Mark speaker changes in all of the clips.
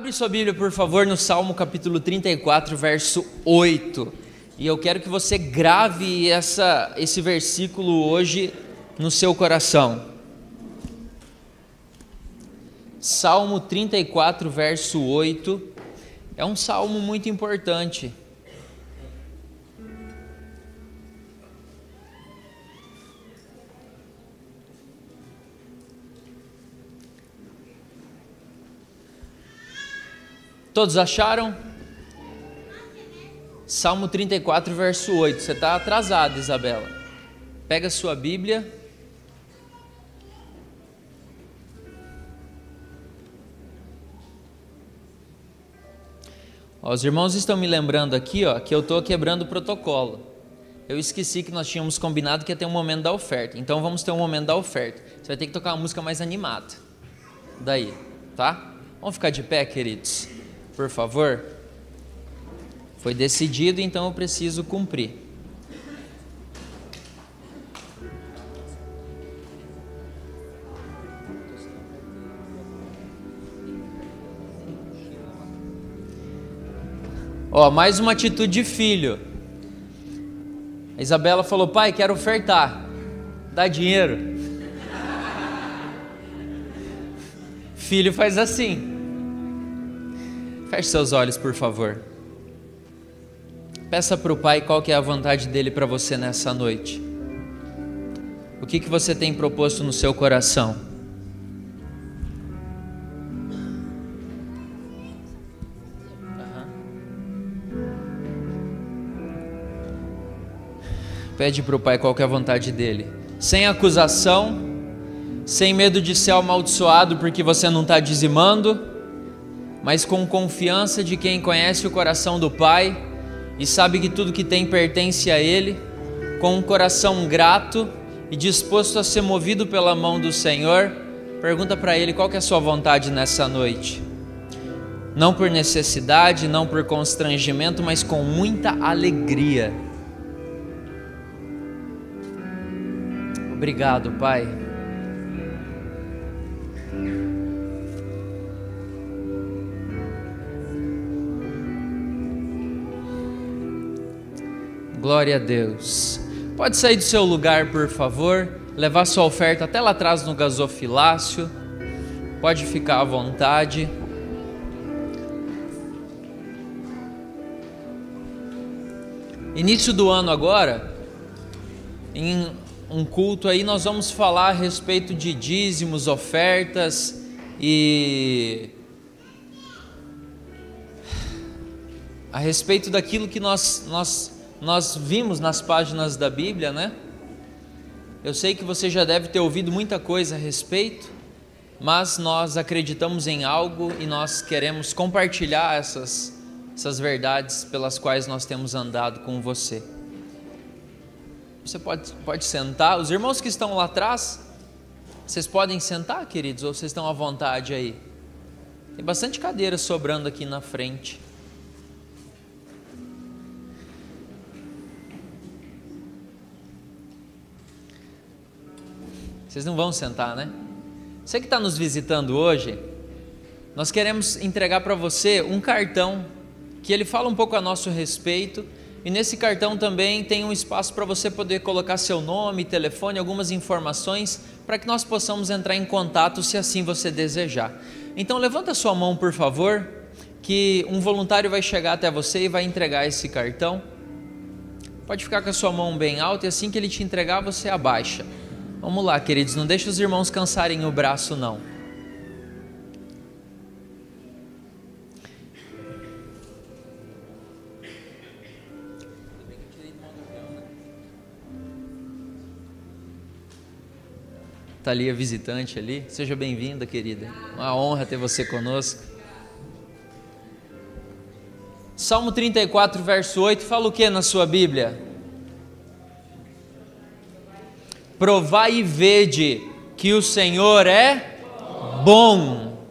Speaker 1: Abre sua Bíblia, por favor, no Salmo capítulo 34, verso 8. E eu quero que você grave esse versículo hoje no seu coração. Salmo 34, verso 8. É um salmo muito importante. Todos acharam? Salmo 34, verso 8. Você está atrasado, Isabela. Pega a sua Bíblia. Os irmãos estão me lembrando aqui, que eu estou quebrando o protocolo. Eu esqueci que nós tínhamos combinado que ia ter um momento da oferta. Então vamos ter um momento da oferta. Você vai ter que tocar uma música mais animada. Daí, tá? Vamos ficar de pé, queridos? Por favor. Foi decidido, então eu preciso cumprir. Mais uma atitude de filho. A Isabela falou: pai, quero ofertar. Dá dinheiro. Filho faz assim. Feche seus olhos, por favor. Peça para o Pai qual que é a vontade dele para você nessa noite. O que você tem proposto no seu coração? Pede para o Pai qual que é a vontade dele. Sem acusação, sem medo de ser amaldiçoado porque você não está dizimando, mas com confiança de quem conhece o coração do Pai e sabe que tudo que tem pertence a Ele, com um coração grato e disposto a ser movido pela mão do Senhor. Pergunta para Ele qual que é a sua vontade nessa noite. Não por necessidade, não por constrangimento, mas com muita alegria. Obrigado, Pai. Glória a Deus. Pode sair do seu lugar, por favor, levar sua oferta até lá atrás no gasofilácio. Pode ficar à vontade. Início do ano agora, em um culto aí, nós vamos falar a respeito de dízimos, ofertas e a respeito daquilo que nós vimos nas páginas da Bíblia, né? Eu sei que você já deve ter ouvido muita coisa a respeito, mas nós acreditamos em algo e nós queremos compartilhar essas verdades pelas quais nós temos andado com você. Você pode sentar. Os irmãos que estão lá atrás, vocês podem sentar, queridos, ou vocês estão à vontade aí? Tem bastante cadeira sobrando aqui na frente. Vocês não vão sentar, né? Você que está nos visitando hoje, nós queremos entregar para você um cartão que ele fala um pouco a nosso respeito, e nesse cartão também tem um espaço para você poder colocar seu nome, telefone, algumas informações para que nós possamos entrar em contato se assim você desejar. Então levanta sua mão, por favor, que um voluntário vai chegar até você e vai entregar esse cartão. Pode ficar com a sua mão bem alta e assim que ele te entregar você abaixa. Vamos lá, queridos, não deixe os irmãos cansarem o braço, não. Está ali a visitante ali. Seja bem-vinda, querida. Uma honra ter você conosco. Salmo 34, verso 8, fala o que na sua Bíblia? Provai e vede que o Senhor é bom.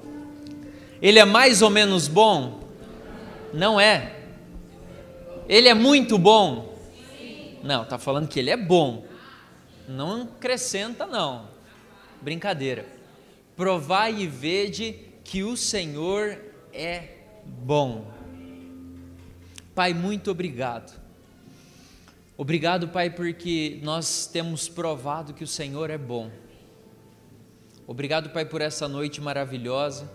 Speaker 1: Ele é mais ou menos bom? Não é. Ele é muito bom? Não, está falando que ele é bom. Não acrescenta, não. Brincadeira. Provai e vede que o Senhor é bom. Pai, muito obrigado. Obrigado, Pai, porque nós temos provado que o Senhor é bom. Obrigado, Pai, por essa noite maravilhosa.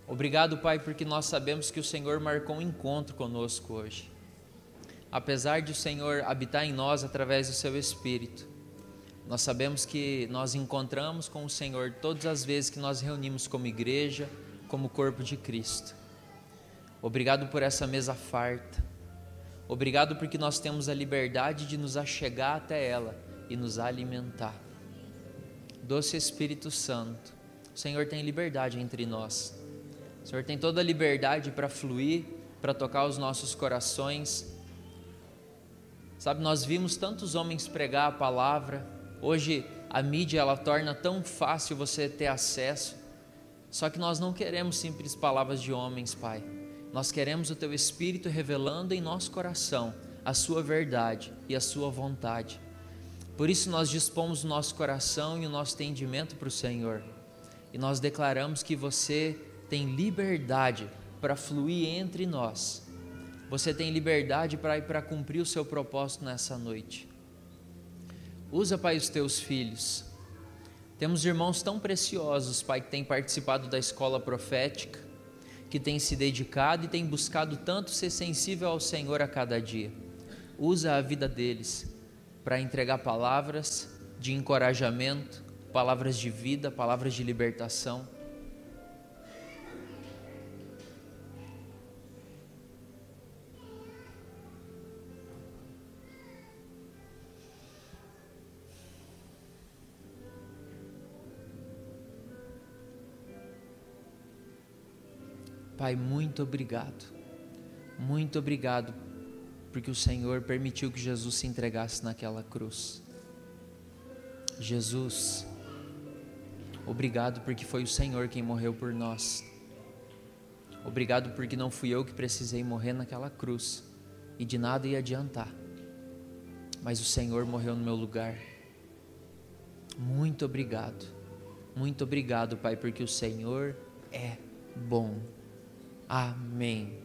Speaker 1: Obrigado, Pai, porque nós sabemos que o Senhor marcou um encontro conosco hoje. Apesar de o Senhor habitar em nós através do Seu Espírito, nós sabemos que nós encontramos com o Senhor todas as vezes que nós reunimos como igreja, como corpo de Cristo. Obrigado por essa mesa farta. Obrigado porque nós temos a liberdade de nos achegar até ela e nos alimentar. Doce Espírito Santo, o Senhor tem liberdade entre nós. O Senhor tem toda a liberdade para fluir, para tocar os nossos corações. Sabe, nós vimos tantos homens pregar a palavra. Hoje a mídia ela torna tão fácil você ter acesso. Só que nós não queremos simples palavras de homens, Pai. Nós queremos o Teu Espírito revelando em nosso coração a Sua verdade e a Sua vontade. Por isso nós dispomos o nosso coração e o nosso entendimento para o Senhor. E nós declaramos que Você tem liberdade para fluir entre nós. Você tem liberdade para cumprir o Seu propósito nessa noite. Usa, Pai, os Teus filhos. Temos irmãos tão preciosos, Pai, que têm participado da escola profética, que tem se dedicado e tem buscado tanto ser sensível ao Senhor a cada dia. Usa a vida deles para entregar palavras de encorajamento, palavras de vida, palavras de libertação. Pai, muito obrigado, porque o Senhor permitiu que Jesus se entregasse naquela cruz. Jesus, obrigado porque foi o Senhor quem morreu por nós. Obrigado porque não fui eu que precisei morrer naquela cruz e de nada ia adiantar, mas o Senhor morreu no meu lugar. Muito obrigado, Pai, porque o Senhor é bom. Amém.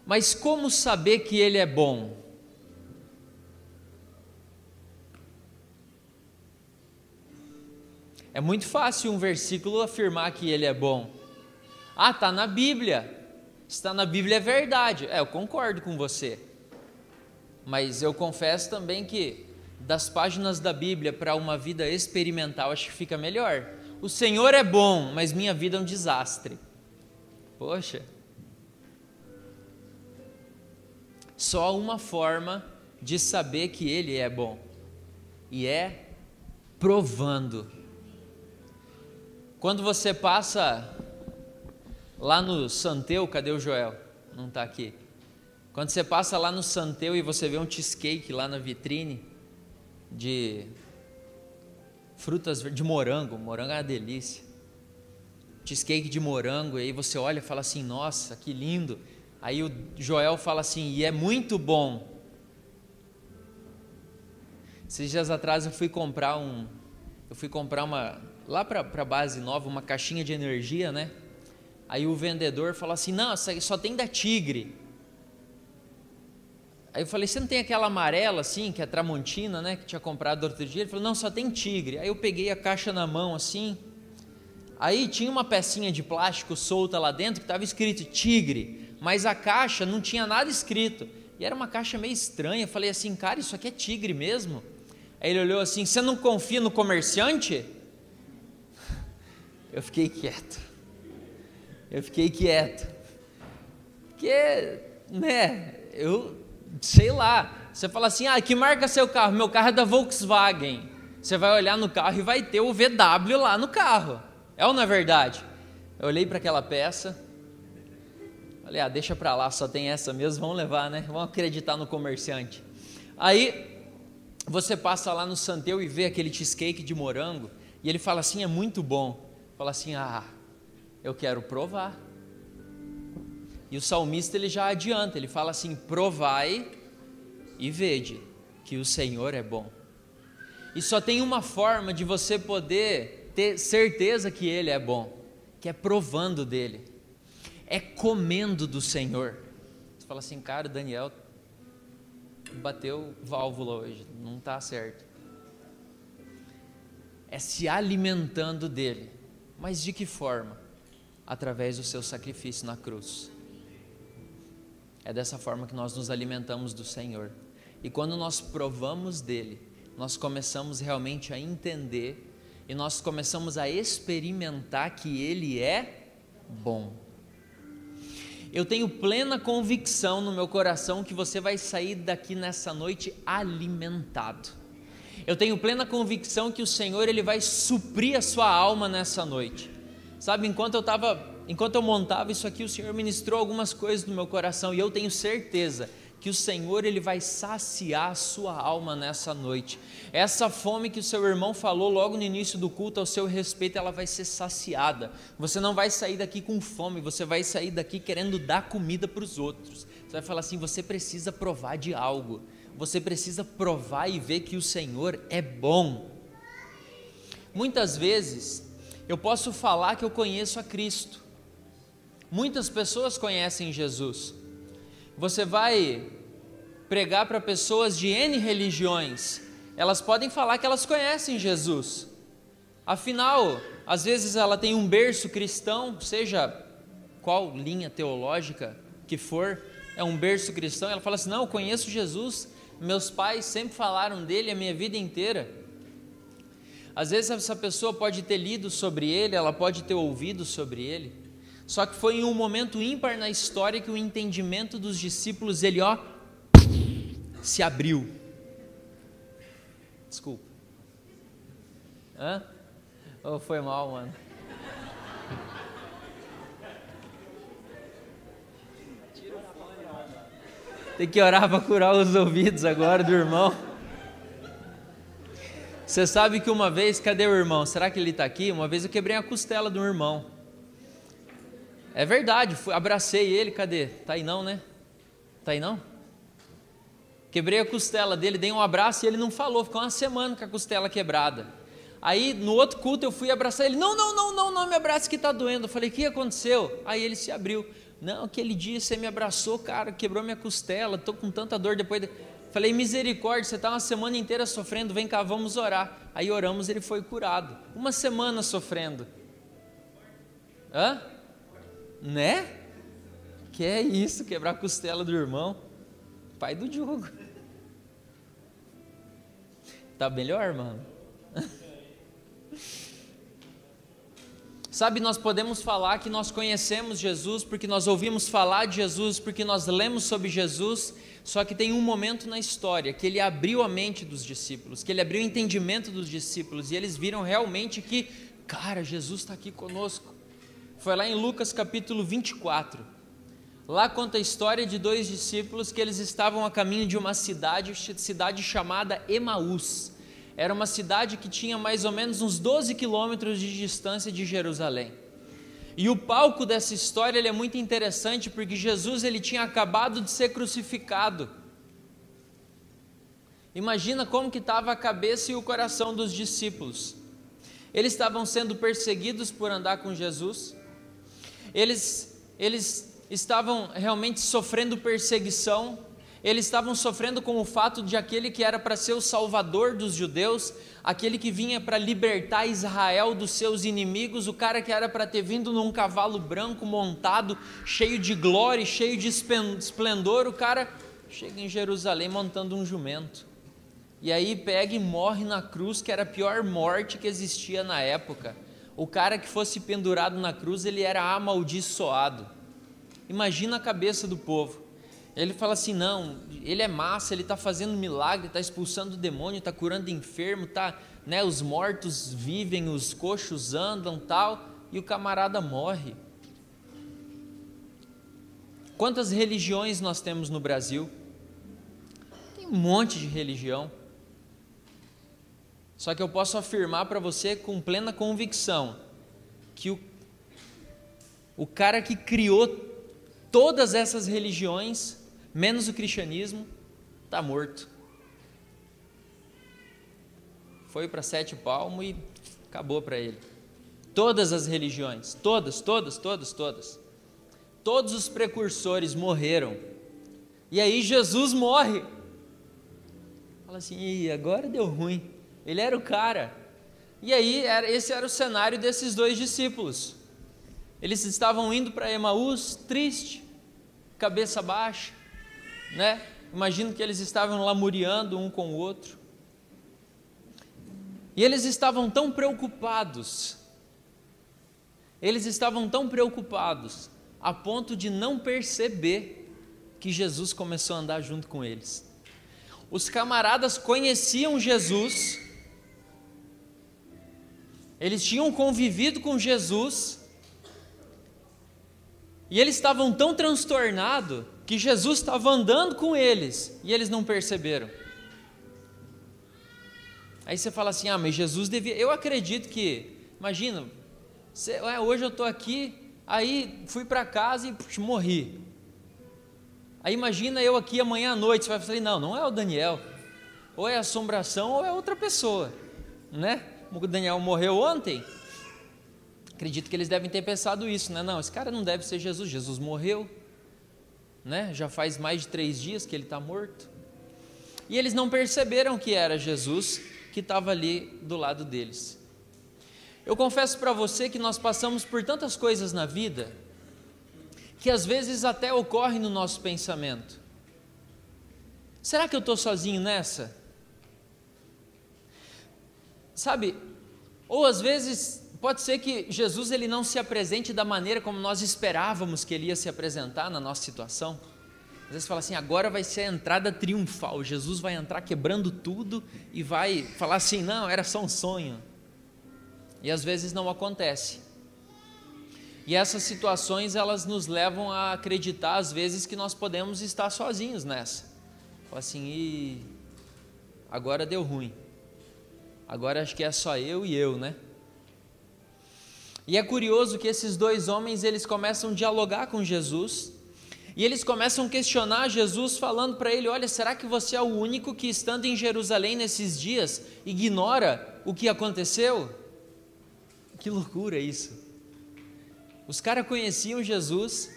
Speaker 1: Mas como saber que Ele é bom? É muito fácil um versículo afirmar que Ele é bom. Ah, está na Bíblia. Está na Bíblia é verdade. Eu concordo com você. Mas eu confesso também que das páginas da Bíblia para uma vida experimental acho que fica melhor. O Senhor é bom, mas minha vida é um desastre. Poxa, só uma forma de saber que Ele é bom, e é provando. Quando você passa lá no Santeu, cadê o Joel? Não está aqui. Quando você passa lá no Santeu e você vê um cheesecake lá na vitrine de frutas de morango, morango é uma delícia. Cheesecake de morango, e aí você olha e fala assim, nossa, que lindo. Aí o Joel fala assim, e é muito bom. Esses dias atrás eu fui comprar lá para a base nova, uma caixinha de energia, né? Aí o vendedor fala assim, não, só tem da Tigre. Aí eu falei, você não tem aquela amarela assim, que é Tramontina, né? Que tinha comprado outro dia? Ele falou, não, só tem Tigre. Aí eu peguei a caixa na mão assim, aí tinha uma pecinha de plástico solta lá dentro que estava escrito Tigre, mas a caixa não tinha nada escrito, e era uma caixa meio estranha. Eu falei assim, cara, isso aqui é Tigre mesmo? Aí ele olhou assim, você não confia no comerciante? Eu fiquei quieto, porque, né, eu sei lá, você fala assim, que marca é seu carro? Meu carro é da Volkswagen. Você vai olhar no carro e vai ter o VW lá no carro. É ou não é verdade? Eu olhei para aquela peça, falei, deixa para lá, só tem essa mesmo, vamos levar, né? Vamos acreditar no comerciante. Aí você passa lá no Santeu e vê aquele cheesecake de morango, e ele fala assim, é muito bom. Fala assim, eu quero provar. E o salmista ele já adianta, ele fala assim, provai e vede que o Senhor é bom. E só tem uma forma de você poder ter certeza que Ele é bom, que é provando dele. é comendo do Senhor. Você fala assim, cara, o Daniel bateu válvula hoje, não está certo. É se alimentando dele. Mas de que forma? Através do seu sacrifício na cruz. É dessa forma que nós nos alimentamos do Senhor. E quando nós provamos dele, nós começamos realmente a entender e nós começamos a experimentar que ele é bom. Eu tenho plena convicção no meu coração que você vai sair daqui nessa noite alimentado. Eu tenho plena convicção que o Senhor ele vai suprir a sua alma nessa noite. Sabe, enquanto eu montava isso aqui, o Senhor ministrou algumas coisas no meu coração e eu tenho certeza que o Senhor ele vai saciar a sua alma nessa noite. Essa fome que o seu irmão falou logo no início do culto ao seu respeito, ela vai ser saciada. Você não vai sair daqui com fome, você vai sair daqui querendo dar comida para os outros. Você vai falar assim, você precisa provar de algo. Você precisa provar e ver que o Senhor é bom. Muitas vezes eu posso falar que eu conheço a Cristo. Muitas pessoas conhecem Jesus. Você vai pregar para pessoas de N religiões, elas podem falar que elas conhecem Jesus. Afinal, às vezes ela tem um berço cristão, seja qual linha teológica que for, é um berço cristão, ela fala assim, não, eu conheço Jesus, meus pais sempre falaram dele a minha vida inteira. Às vezes essa pessoa pode ter lido sobre ele, ela pode ter ouvido sobre ele, só que foi em um momento ímpar na história que o entendimento dos discípulos, ele se abriu. Desculpa. Foi mal, mano. Tem que orar para curar os ouvidos agora do irmão. Você sabe que uma vez, cadê o irmão? Será que ele está aqui? Uma vez eu quebrei a costela de um irmão. É verdade, abracei ele, cadê? Tá aí não, né? Tá aí não? Quebrei a costela dele, dei um abraço e ele não falou, ficou uma semana com a costela quebrada. Aí no outro culto eu fui abraçar ele, não me abrace que tá doendo. Eu falei, o que aconteceu? Aí ele se abriu, não, aquele dia você me abraçou, cara, quebrou minha costela, tô com tanta dor depois. Falei, misericórdia, você tá uma semana inteira sofrendo, vem cá, vamos orar. Aí oramos, ele foi curado, uma semana sofrendo. Né? Que é isso, quebrar a costela do irmão, pai do Diogo. Tá melhor, mano? Sabe, nós podemos falar que nós conhecemos Jesus, porque nós ouvimos falar de Jesus, porque nós lemos sobre Jesus, só que tem um momento na história que ele abriu a mente dos discípulos, que ele abriu o entendimento dos discípulos, e eles viram realmente que, cara, Jesus está aqui conosco. Foi lá em Lucas capítulo 24, lá conta a história de dois discípulos que eles estavam a caminho de uma cidade chamada Emaús. Era uma cidade que tinha mais ou menos uns 12 quilômetros de distância de Jerusalém. E o palco dessa história ele é muito interessante, porque Jesus ele tinha acabado de ser crucificado. Imagina como que estava a cabeça e o coração dos discípulos. Eles estavam sendo perseguidos por andar com Jesus. Eles estavam realmente sofrendo perseguição. Eles estavam sofrendo com o fato de aquele que era para ser o salvador dos judeus, aquele que vinha para libertar Israel dos seus inimigos, o cara que era para ter vindo num cavalo branco montado, cheio de glória, cheio de esplendor, o cara chega em Jerusalém montando um jumento. E aí pega e morre na cruz, que era a pior morte que existia na época. O cara que fosse pendurado na cruz, ele era amaldiçoado. Imagina a cabeça do povo. Ele fala assim, não, ele é massa, ele está fazendo milagre, está expulsando o demônio, está curando enfermo, os mortos vivem, os coxos andam, tal, e o camarada morre. Quantas religiões nós temos no Brasil? Tem um monte de religião. Só que eu posso afirmar para você com plena convicção que o cara que criou todas essas religiões, menos o cristianismo, está morto. Foi para 7 palmos e acabou para ele. Todas as religiões, todas. todos os precursores morreram. E aí Jesus morre. Fala assim, ih, agora deu ruim. Ele era o cara. E aí esse era o cenário desses dois discípulos. Eles estavam indo para Emaús, triste, cabeça baixa, né? Imagino que eles estavam lamuriando um com o outro. E eles estavam tão preocupados, a ponto de não perceber que Jesus começou a andar junto com eles. Os camaradas conheciam Jesus, eles tinham convivido com Jesus, e eles estavam tão transtornados que Jesus estava andando com eles, e eles não perceberam. Aí você fala assim, mas Jesus devia... Eu acredito que, imagina, hoje eu estou aqui, aí fui para casa e morri. Aí imagina eu aqui amanhã à noite, você vai falar, não é o Daniel, ou é assombração ou é outra pessoa, né? O Daniel morreu ontem, acredito que eles devem ter pensado isso, né? Não, esse cara não deve ser Jesus, Jesus morreu, né? Já faz mais de 3 dias que ele está morto. E eles não perceberam que era Jesus que estava ali do lado deles. Eu confesso para você que nós passamos por tantas coisas na vida, que às vezes até ocorre no nosso pensamento. Será que eu estou sozinho nessa? Sabe, ou às vezes pode ser que Jesus ele não se apresente da maneira como nós esperávamos que ele ia se apresentar na nossa situação. Às vezes fala assim, agora vai ser a entrada triunfal, Jesus vai entrar quebrando tudo e vai falar assim, não, era só um sonho. E às vezes não acontece. E essas situações elas nos levam a acreditar às vezes que nós podemos estar sozinhos nessa. Fala assim, agora deu ruim. Agora acho que é só eu e eu, né? E é curioso que esses dois homens eles começam a dialogar com Jesus. E eles começam a questionar Jesus, falando para ele, olha, será que você é o único que estando em Jerusalém nesses dias, ignora o que aconteceu? Que loucura isso! Os caras conheciam Jesus,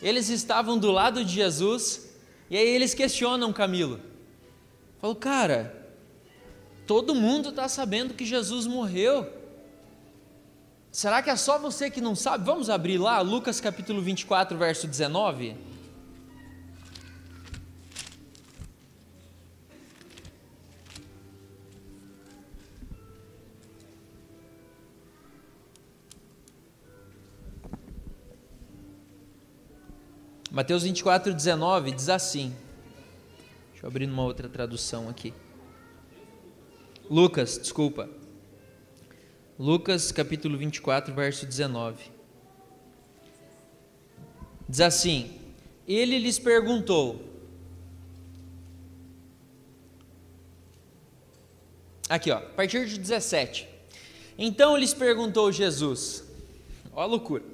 Speaker 1: eles estavam do lado de Jesus, e aí eles questionam Camilo. Falam, cara, todo mundo está sabendo que Jesus morreu. Será que é só você que não sabe? Vamos abrir lá, Lucas capítulo 24, verso 19. Mateus 24, 19 diz assim. Deixa eu abrir numa outra tradução aqui. Lucas, desculpa. Lucas capítulo 24, verso 19. Diz assim: ele lhes perguntou. Aqui, ó, a partir de 17. Então lhes perguntou Jesus, ó a loucura,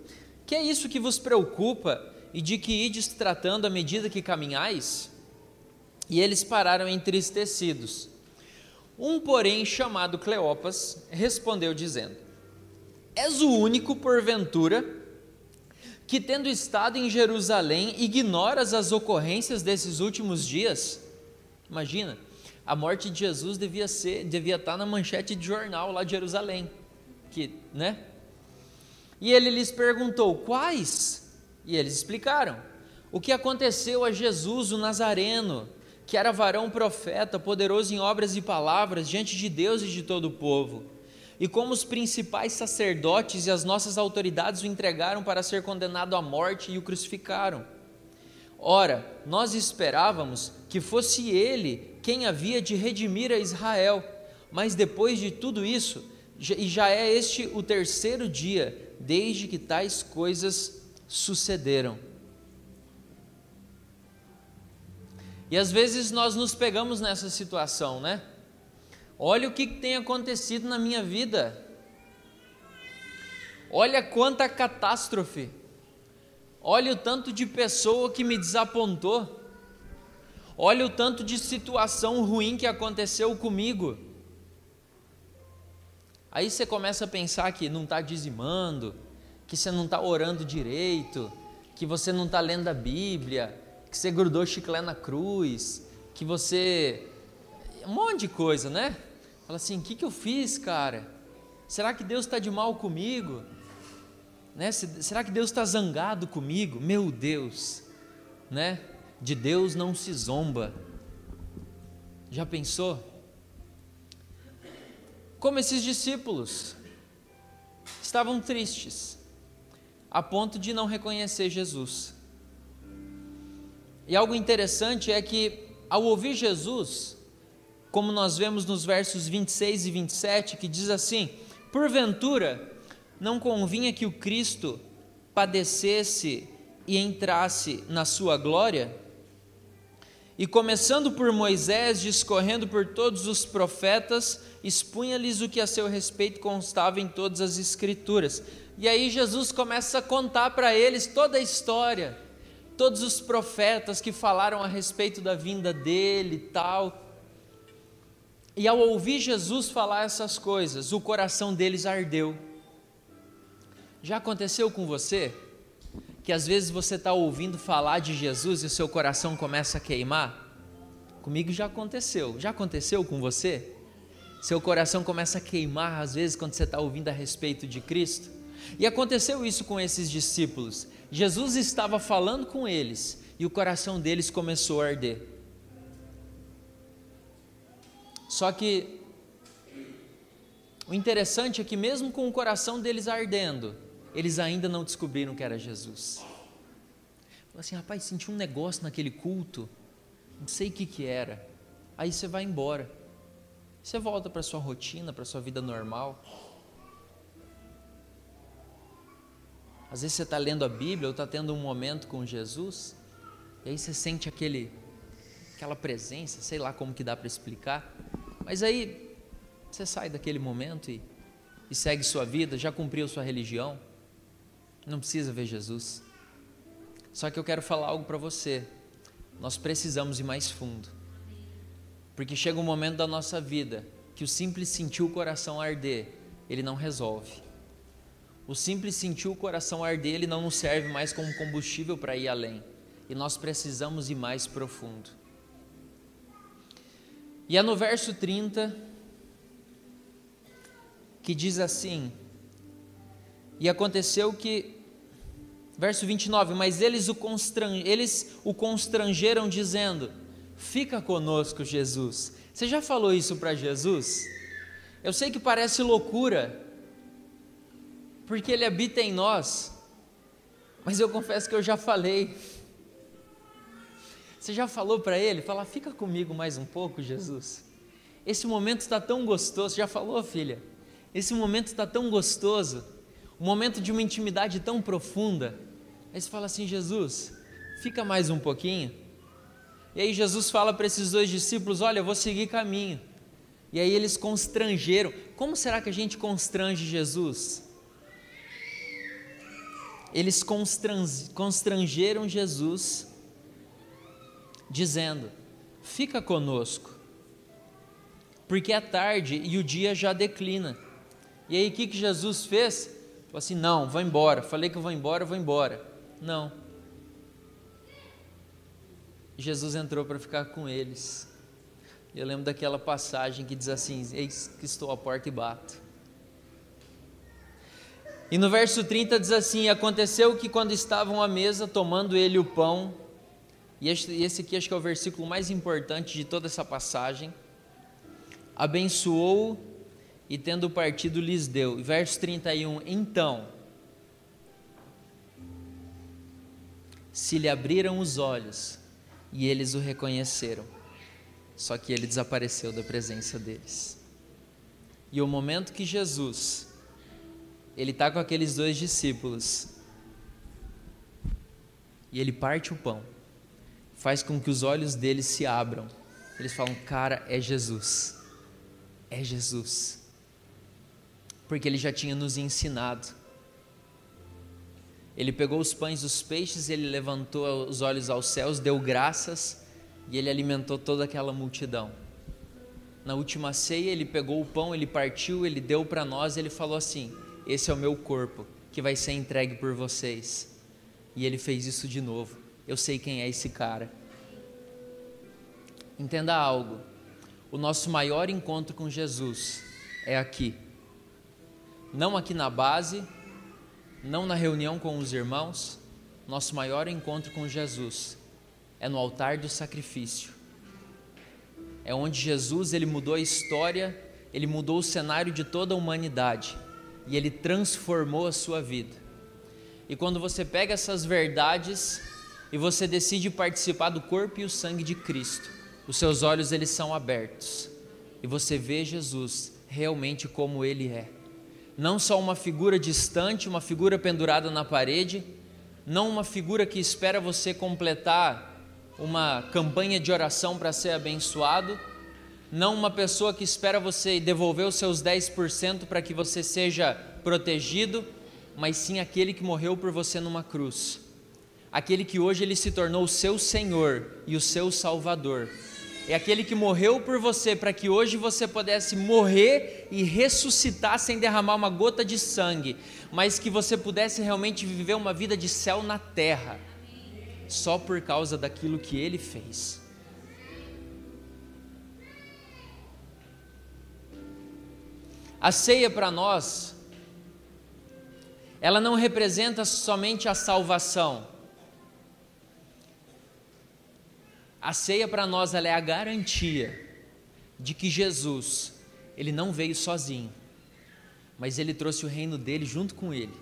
Speaker 1: que é isso que vos preocupa e de que ides tratando à medida que caminhais? E eles pararam entristecidos. Um, porém, chamado Cleopas, respondeu dizendo: és o único, porventura, que tendo estado em Jerusalém, ignoras as ocorrências desses últimos dias? Imagina, a morte de Jesus devia estar na manchete de jornal lá de Jerusalém, né? E ele lhes perguntou, quais? E eles explicaram, o que aconteceu a Jesus, o Nazareno, que era varão profeta, poderoso em obras e palavras, diante de Deus e de todo o povo, e como os principais sacerdotes e as nossas autoridades o entregaram para ser condenado à morte e o crucificaram. Ora, nós esperávamos que fosse ele quem havia de redimir a Israel, mas depois de tudo isso, e já é este o terceiro dia, desde que tais coisas sucederam. E às vezes nós nos pegamos nessa situação, né? Olha o que tem acontecido na minha vida. Olha quanta catástrofe. Olha o tanto de pessoa que me desapontou. Olha o tanto de situação ruim que aconteceu comigo. Aí você começa a pensar que não está dizimando, que você não está orando direito, que você não está lendo a Bíblia, que você grudou chiclete na cruz, que você... um monte de coisa, né? Fala assim, o que eu fiz, cara? Será que Deus está de mal comigo? Né? Será que Deus está zangado comigo? Meu Deus, né? De Deus não se zomba. Já pensou? Como esses discípulos estavam tristes, a ponto de não reconhecer Jesus. E algo interessante é que, ao ouvir Jesus, como nós vemos nos versos 26 e 27, que diz assim: porventura não convinha que o Cristo padecesse e entrasse na sua glória? E começando por Moisés, discorrendo por todos os profetas, expunha-lhes o que a seu respeito constava em todas as Escrituras. E aí Jesus começa a contar para eles toda a história, todos os profetas que falaram a respeito da vinda dele e tal. E ao ouvir Jesus falar essas coisas, o coração deles ardeu. Já aconteceu com você? Que às vezes você está ouvindo falar de Jesus e o seu coração começa a queimar? Comigo já aconteceu. Já aconteceu com você? Seu coração começa a queimar às vezes quando você está ouvindo a respeito de Cristo? E aconteceu isso com esses discípulos. Jesus estava falando com eles e o coração deles começou a arder. Só que o interessante é que mesmo com o coração deles ardendo, eles ainda não descobriram que era Jesus. Falaram assim, rapaz, senti um negócio naquele culto, não sei o que era. Aí você vai embora, você volta para a sua rotina, para a sua vida normal. Às vezes você está lendo a Bíblia ou está tendo um momento com Jesus, e aí você sente aquela presença, sei lá como que dá para explicar, mas aí você sai daquele momento e segue sua vida, já cumpriu sua religião, não precisa ver Jesus. Só que eu quero falar algo para você, nós precisamos ir mais fundo, porque chega um momento da nossa vida que o simples sentir o coração arder, ele não resolve. O simples sentir o coração arder, ele não nos serve mais como combustível para ir além, e nós precisamos ir mais profundo. E é no verso 30 que diz assim: e aconteceu que, verso 29, mas eles o constrangeram dizendo, fica conosco, Jesus. Você já falou isso para Jesus? Eu sei que parece loucura, porque Ele habita em nós, mas eu confesso que eu já falei. Você já falou para Ele? Fala, fica comigo mais um pouco, Jesus. Esse momento está tão gostoso. Já falou, filha? Esse momento está tão gostoso, um momento de uma intimidade tão profunda. Aí você fala assim, Jesus, fica mais um pouquinho. E aí Jesus fala para esses dois discípulos, olha, eu vou seguir caminho. E aí eles constrangeram. Como será que a gente constrange Jesus? Eles constrangeram Jesus, dizendo, fica conosco, porque é tarde e o dia já declina. E aí o que Jesus fez? Falou assim, não, vou embora, falei que eu vou embora. Não. Jesus entrou para ficar com eles. Eu lembro daquela passagem que diz assim, eis que estou à porta e bato. E no verso 30 diz assim, aconteceu que quando estavam à mesa, tomando ele o pão, e esse aqui acho que é o versículo mais importante de toda essa passagem, abençoou e tendo partido lhes deu. Verso 31, então se lhe abriram os olhos e eles o reconheceram, só que ele desapareceu da presença deles. E o momento que Jesus, ele está com aqueles dois discípulos, e ele parte o pão, faz com que os olhos deles se abram, eles falam, cara, é Jesus, porque ele já tinha nos ensinado. Ele pegou os pães e os peixes, ele levantou os olhos aos céus, deu graças, e ele alimentou toda aquela multidão. Na última ceia, ele pegou o pão, ele partiu, ele deu para nós, ele falou assim, esse é o meu corpo, que vai ser entregue por vocês. e Ele fez isso de novo. Eu sei quem é esse cara. Entenda algo, o nosso maior encontro com Jesus é aqui. Não aqui na base, não na reunião com os irmãos. Nosso maior encontro com Jesus é no altar do sacrifício. É onde Jesus, Ele mudou a história, Ele mudou o cenário de toda a humanidade e Ele transformou a sua vida. E quando você pega essas verdades e você decide participar do corpo e o sangue de Cristo, os seus olhos eles são abertos e você vê Jesus realmente como Ele é. Não só uma figura distante, uma figura pendurada na parede, não uma figura que espera você completar uma campanha de oração para ser abençoado, não uma pessoa que espera você devolver os seus 10% para que você seja protegido, mas sim aquele que morreu por você numa cruz, aquele que hoje Ele se tornou o seu Senhor e o seu Salvador. É aquele que morreu por você para que hoje você pudesse morrer e ressuscitar sem derramar uma gota de sangue, mas que você pudesse realmente viver uma vida de céu na terra, só por causa daquilo que Ele fez. A ceia para nós, ela não representa somente a salvação. A ceia para nós ela é a garantia de que Jesus, Ele não veio sozinho, mas Ele trouxe o reino dEle junto com Ele.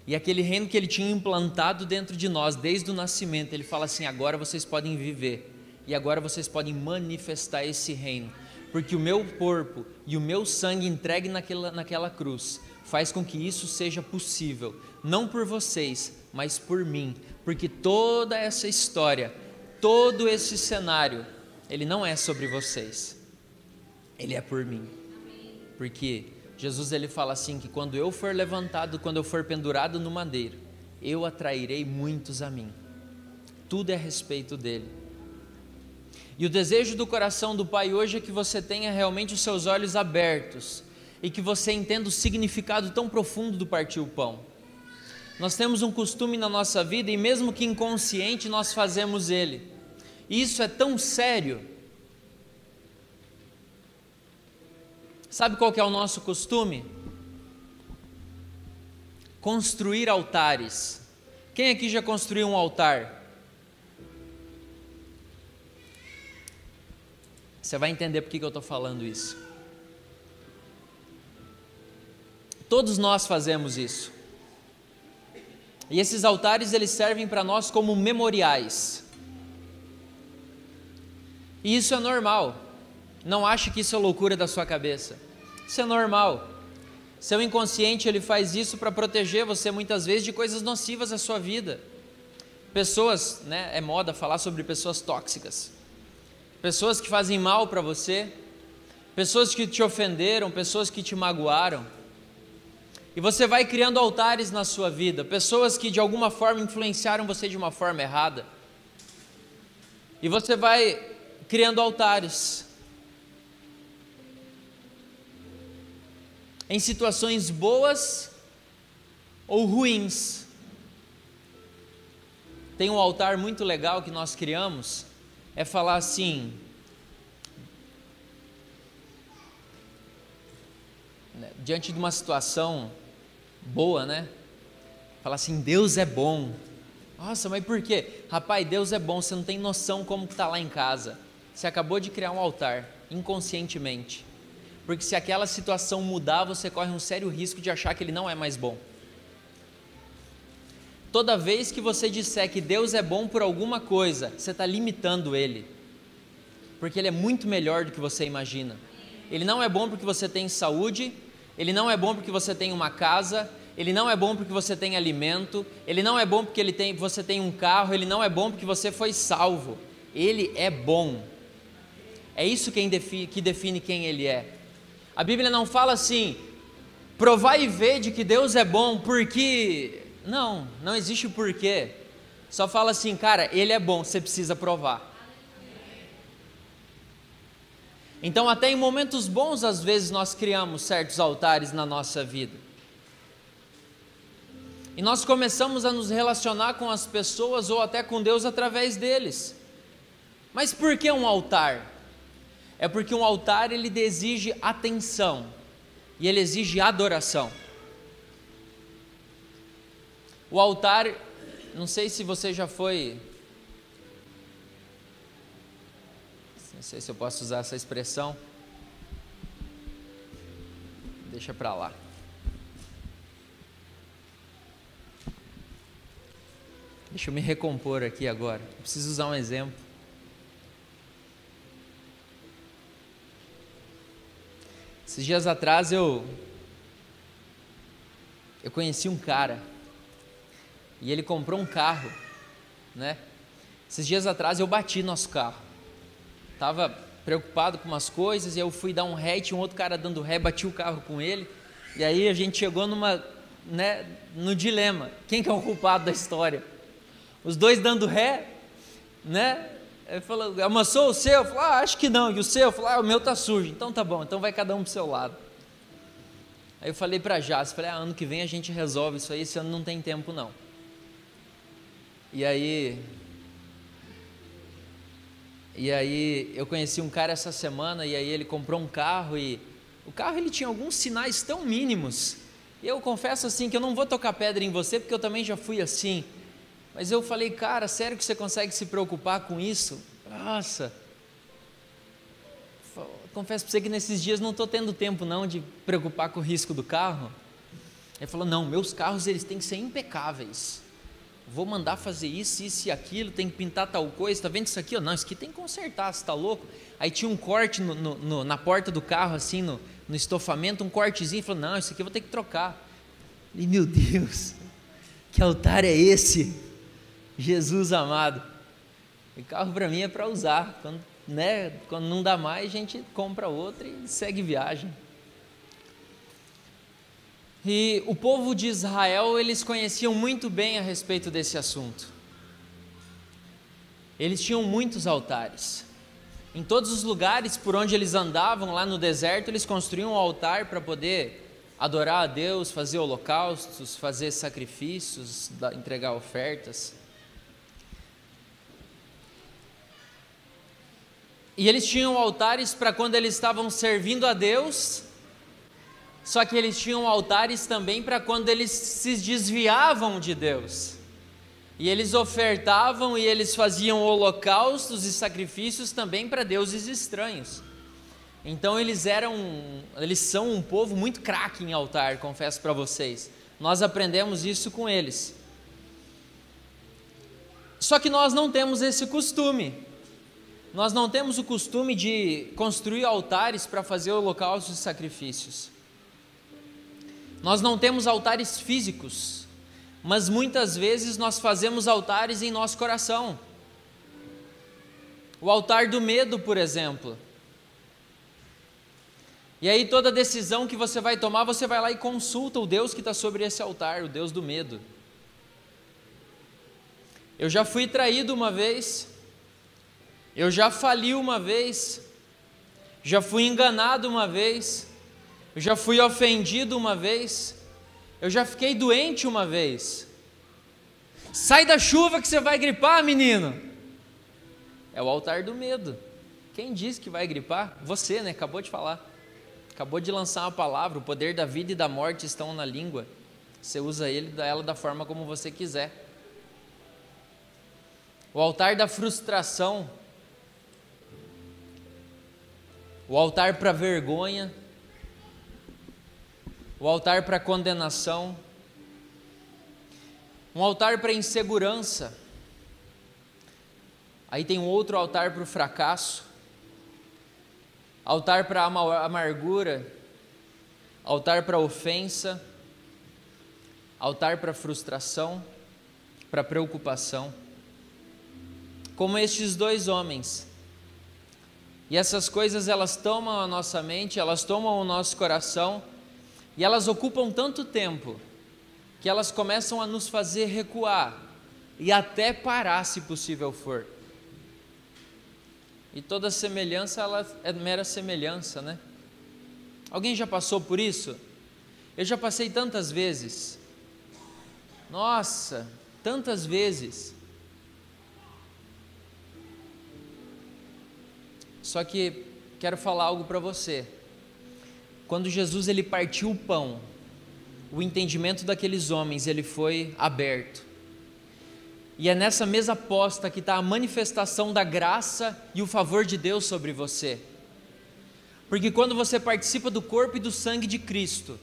Speaker 1: E aquele reino que Ele tinha implantado dentro de nós desde o nascimento, Ele fala assim: agora vocês podem viver, e agora vocês podem manifestar esse reino, porque o meu corpo e o meu sangue entregue naquela cruz, faz com que isso seja possível, não por vocês, mas por mim, porque toda essa história, todo esse cenário, ele não é sobre vocês, ele é por mim, porque Jesus ele fala assim, que quando eu for levantado, quando eu for pendurado no madeiro, eu atrairei muitos a mim, tudo é a respeito dele. E o desejo do coração do Pai hoje é que você tenha realmente os seus olhos abertos, e que você entenda o significado tão profundo do partir o pão. Nós temos um costume na nossa vida, e mesmo que inconsciente, nós fazemos ele. E isso é tão sério. Sabe qual que é o nosso costume? Construir altares. Quem aqui já construiu um altar? Você vai entender por que eu estou falando isso. Todos nós fazemos isso. E esses altares eles servem para nós como memoriais. E isso é normal. Não ache que isso é loucura da sua cabeça. Isso é normal. Seu inconsciente ele faz isso para proteger você muitas vezes de coisas nocivas à sua vida. Pessoas, né, é moda falar sobre pessoas tóxicas. Pessoas que fazem mal para você, pessoas que te ofenderam, pessoas que te magoaram. E você vai criando altares na sua vida, pessoas que de alguma forma influenciaram você de uma forma errada. E você vai criando altares. Em situações boas ou ruins. Tem um altar muito legal que nós criamos, é falar assim, diante de uma situação boa, né? Falar assim, Deus é bom. Nossa, mas por quê? Rapaz, Deus é bom, você não tem noção como que está lá em casa. Você acabou de criar um altar, inconscientemente. Porque se aquela situação mudar, você corre um sério risco de achar que Ele não é mais bom. Toda vez que você disser que Deus é bom por alguma coisa, você está limitando Ele. Porque Ele é muito melhor do que você imagina. Ele não é bom porque você tem saúde, Ele não é bom porque você tem uma casa, Ele não é bom porque você tem alimento, Ele não é bom porque você tem um carro, Ele não é bom porque você foi salvo. Ele é bom. É isso que define quem Ele é. A Bíblia não fala assim, provai e vede que Deus é bom porque... Não existe porquê. Só fala assim, cara, Ele é bom, você precisa provar. Então até em momentos bons às vezes nós criamos certos altares na nossa vida. E nós começamos a nos relacionar com as pessoas ou até com Deus através deles. Mas por que um altar? É porque um altar ele exige atenção e ele exige adoração. O altar, não sei se você já foi, não sei se eu posso usar essa expressão, deixa pra lá. Deixa eu me recompor aqui agora, eu preciso usar um exemplo. Esses dias atrás eu conheci um cara e ele comprou um carro, né? Esses dias atrás eu bati nosso carro, estava preocupado com umas coisas e eu fui dar um ré e tinha um outro cara dando ré, bati o carro com ele e aí a gente chegou no dilema, quem que é o culpado da história? Os dois dando ré, né? Ele falou, amassou o seu? Eu falei, acho que não. E o seu? Eu falei, o meu tá sujo. Então tá bom, então vai cada um pro seu lado. Aí eu falei pra Jace, ano que vem a gente resolve isso aí, esse ano não tem tempo não. E aí eu conheci um cara essa semana e aí ele comprou um carro e o carro ele tinha alguns sinais tão mínimos. E eu confesso assim que eu não vou tocar pedra em você porque eu também já fui assim. Mas eu falei, cara, sério que você consegue se preocupar com isso? Nossa, confesso para você que nesses dias não estou tendo tempo não de preocupar com o risco do carro. Ele falou, não, meus carros eles têm que ser impecáveis, vou mandar fazer isso e aquilo, tem que pintar tal coisa, está vendo isso aqui? Não, isso aqui tem que consertar, você está louco? Aí tinha um corte na porta do carro, assim, no estofamento, um cortezinho, ele falou, não, isso aqui eu vou ter que trocar. Eu falei, meu Deus, que altar é esse? Jesus amado, o carro para mim é para usar, quando não dá mais a gente compra outro e segue viagem. E o povo de Israel, eles conheciam muito bem a respeito desse assunto, eles tinham muitos altares, em todos os lugares por onde eles andavam, lá no deserto, eles construíam um altar para poder adorar a Deus, fazer holocaustos, fazer sacrifícios, entregar ofertas. E eles tinham altares para quando eles estavam servindo a Deus, só que eles tinham altares também para quando eles se desviavam de Deus. E eles ofertavam e eles faziam holocaustos e sacrifícios também para deuses estranhos. Então eles são um povo muito craque em altar, confesso para vocês. Nós aprendemos isso com eles. Só que nós não temos esse costume. Nós não temos o costume de construir altares para fazer holocaustos e sacrifícios. Nós não temos altares físicos, mas muitas vezes nós fazemos altares em nosso coração. O altar do medo, por exemplo. E aí toda decisão que você vai tomar, você vai lá e consulta o Deus que está sobre esse altar, o Deus do medo. Eu já fui traído uma vez, eu já fali uma vez, já fui enganado uma vez, eu já fui ofendido uma vez, eu já fiquei doente uma vez. Sai da chuva que você vai gripar, menino. É o altar do medo. Quem disse que vai gripar? Você, né? Acabou de falar. Acabou de lançar uma palavra, o poder da vida e da morte estão na língua. Você usa ela da forma como você quiser. O altar da frustração, o altar para vergonha, o altar para condenação, um altar para insegurança, aí tem um outro altar para o fracasso, altar para amargura, altar para ofensa, altar para frustração, para preocupação, como estes dois homens. E essas coisas elas tomam a nossa mente, elas tomam o nosso coração e elas ocupam tanto tempo que elas começam a nos fazer recuar e até parar, se possível for. E toda semelhança ela é mera semelhança, né? Alguém já passou por isso? Eu já passei tantas vezes. Nossa, tantas vezes. Só que quero falar algo para você. Quando Jesus ele partiu o pão, o entendimento daqueles homens ele foi aberto. E é nessa mesa posta que está a manifestação da graça e o favor de Deus sobre você. Porque quando você participa do corpo e do sangue de Cristo,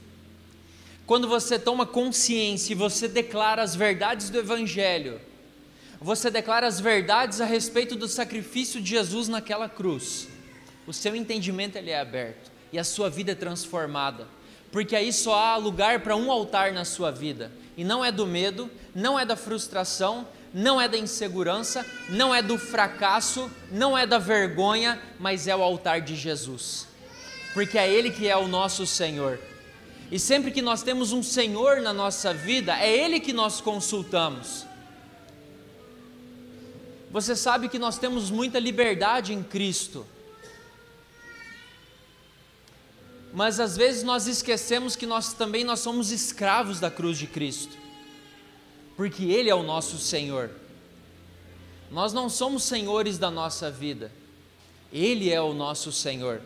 Speaker 1: quando você toma consciência e você declara as verdades do Evangelho, você declara as verdades a respeito do sacrifício de Jesus naquela cruz, o seu entendimento ele é aberto e a sua vida é transformada, porque aí só há lugar para um altar na sua vida, e não é do medo, não é da frustração, não é da insegurança, não é do fracasso, não é da vergonha, mas é o altar de Jesus, porque é Ele que é o nosso Senhor. E sempre que nós temos um Senhor na nossa vida, é Ele que nós consultamos. Você sabe que nós temos muita liberdade em Cristo, mas às vezes nós esquecemos que nós somos escravos da cruz de Cristo, porque Ele é o nosso Senhor. Nós não somos senhores da nossa vida, Ele é o nosso Senhor.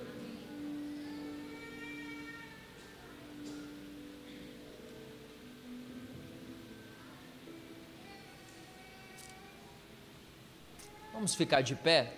Speaker 1: Vamos ficar de pé?